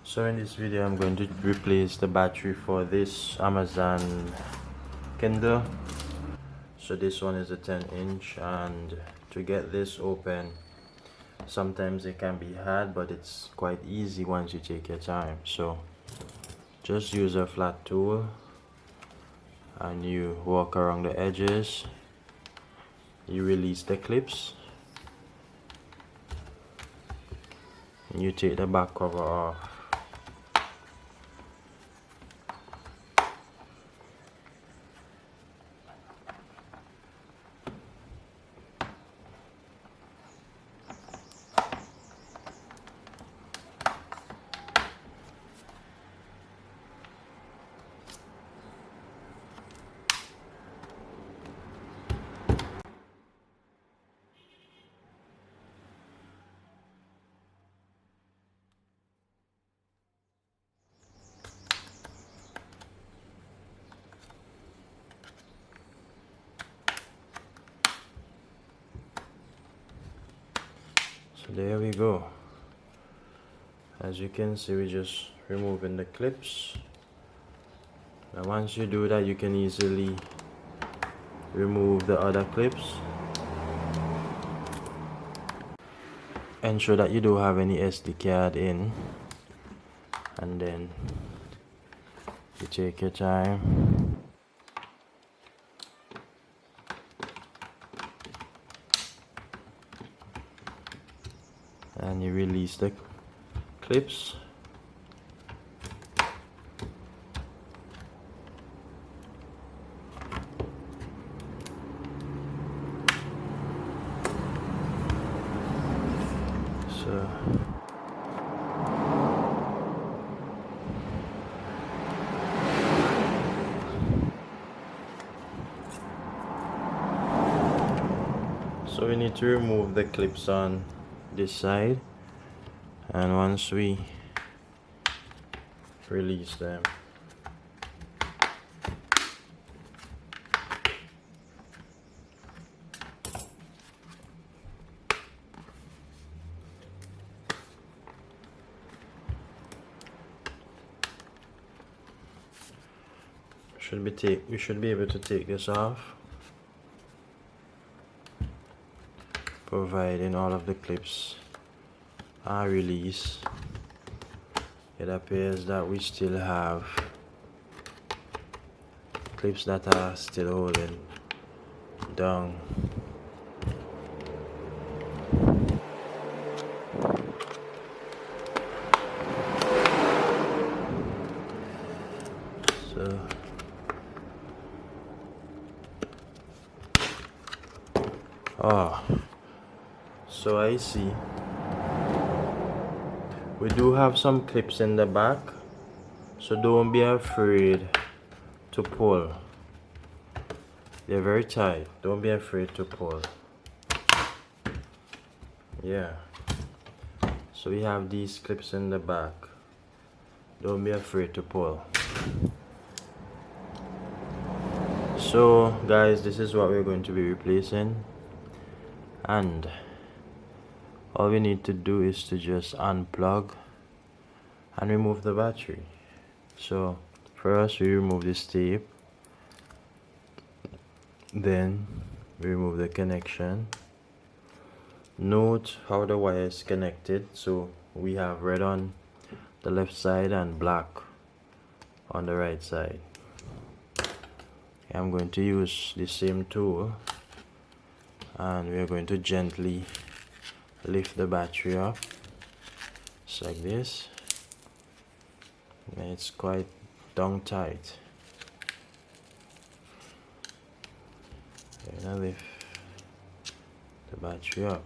So in this video I'm going to replace the battery for this Amazon Kindle. So this one is a 10-inch, and to get this open sometimes it can be hard, but it's quite easy once you take your time. So just use a flat tool and you walk around the edges, you release the clips and you take the back cover off. So there we go. As you can see, we're just removing the clips. Now once you do that, you can easily remove the other clips. Ensure that you don't have any SD card in, and then you take your time. And you release the clips. So we need to remove the clips on this side, and once we release them, we should be able to take this off, providing all of the clips are released. It appears that we still have clips that are still holding down. So I see we do have some clips in the back, so don't be afraid to pull. They're very tight. Don't be afraid to pull. Yeah, so we have these clips in the back. Don't be afraid to pull. So guys, this is what we're going to be replacing, and all we need to do is to just unplug and remove the battery. So first we remove this tape, then we remove the connection. Note how the wire is connected. So we have red on the left side and black on the right side. I'm going to use the same tool, and we're going to gently lift the battery up just like this. And it's quite down tight. We're gonna lift the battery up.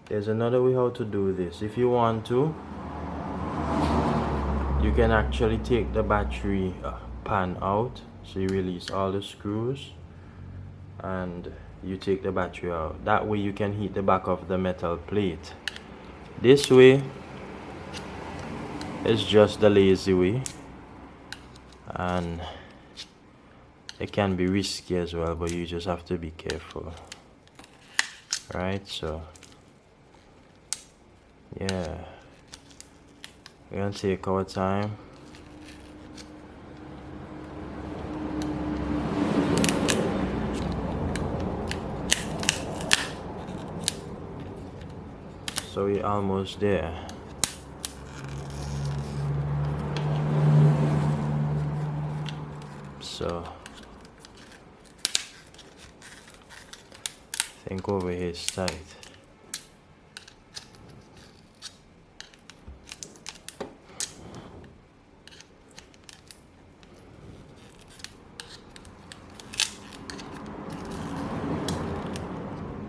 There's another way how to do this. If you want to, you can actually take the battery pan out. So you release all the screws and you take the battery out. That way you can heat the back of the metal plate. This way is just the lazy way, and it can be risky as well, but you just have to be careful, right? So yeah, We're gonna take our time. So we're almost there. So I think over here is tight.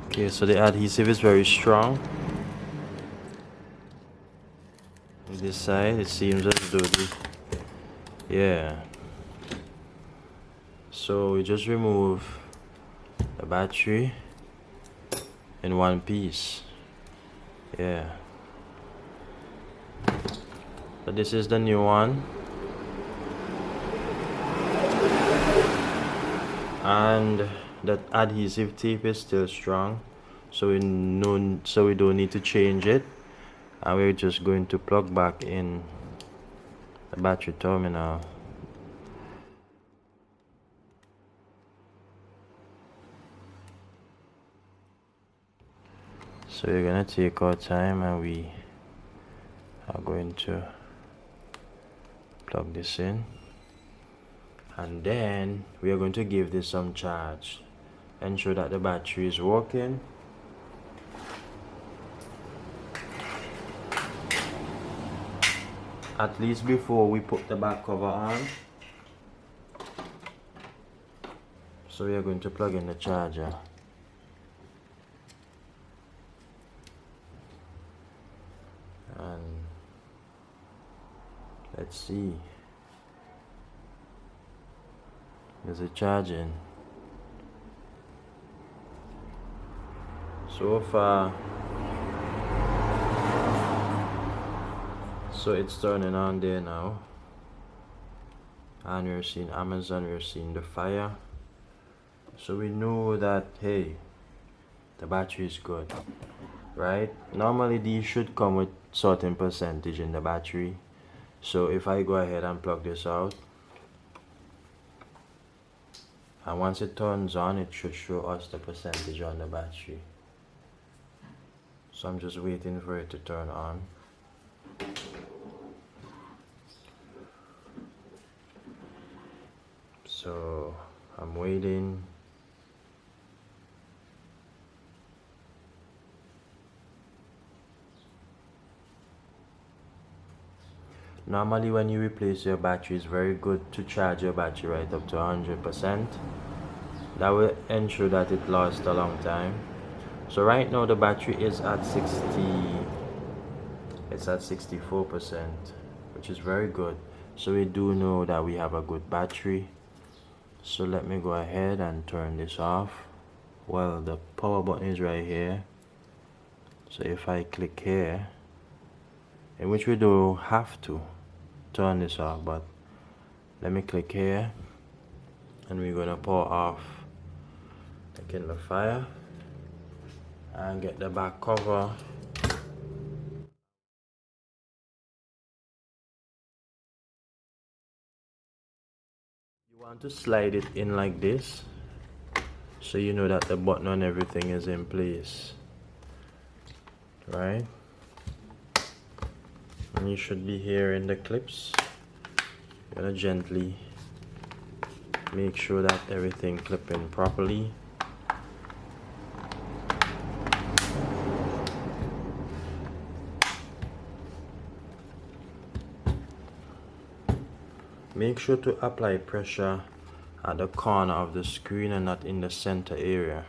Okay, so the adhesive is very strong. On this side, it seems as though yeah. So we just remove the battery in one piece. Yeah. So this is the new one. And the adhesive tape is still strong. So we don't need to change it. And we're just going to plug back in the battery terminal. So we're gonna take our time and we are going to plug this in, and then we are going to give this some charge, ensure that the battery is working. At least before we put the back cover on. So we are going to plug in the charger. And let's see. Is it charging? So far, so it's turning on there now. And we're seeing Amazon, we're seeing the fire. So we know that, hey, the battery is good, right? Normally these should come with certain percentage in the battery. So if I go ahead and plug this out, and once it turns on, it should show us the percentage on the battery. So I'm just waiting for it to turn on. So I'm waiting. Normally when you replace your battery, it's very good to charge your battery right up to 100%. That will ensure that it lasts a long time. So right now the battery is at 64%, which is very good. So we do know that we have a good battery. So let me go ahead and turn this off. Well, the power button is right here. So if I click here, in which we don't have to turn this off, but let me click here, and we're gonna power off the Kindle Fire and get the back cover. You want to slide it in like this, so you know that the button and everything is in place, right? And you should be hearing the clips. You're gonna gently make sure that everything clip in properly. Make sure to apply pressure at the corner of the screen and not in the center area.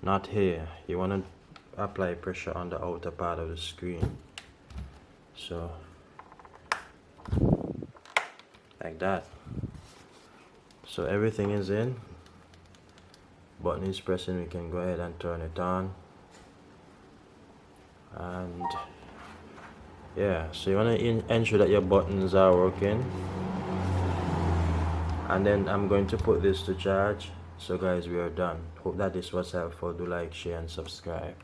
Not here. You want to apply pressure on the outer part of the screen. So like that. So everything is in. Button is pressing, we can go ahead and turn it on. And yeah, so you want to ensure that your buttons are working. And then I'm going to put this to charge. So guys, we are done. Hope that this was helpful. Do like, share and subscribe.